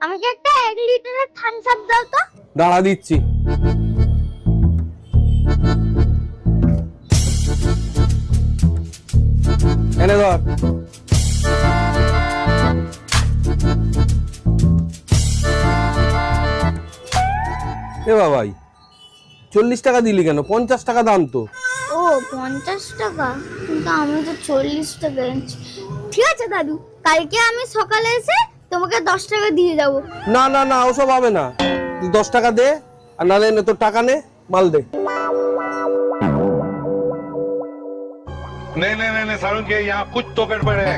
আমাকে একটা 1 লিটারের থামস আপ দাও তো। দাঁড়া দিচ্ছি। এনে ধর। এ বাবাই 40 টাকা দিলি কেন? 50 টাকা দাম তো। ও 50 টাকা, কিন্তু আমি তো 40 টাকা এনেছি। ঠিক আছে দাদু, কালকে আমি সকালে এসে তোমাকে 10 টাকা দিয়ে যাবো। না না না, ওসব হবে না। তুই 10 টাকা দে, আর নালে নে তোর টাকা নে, মাল দে। नहीं नहीं नहीं नहीं सारुण के यहाँ कुछ तो गड़बड़ है।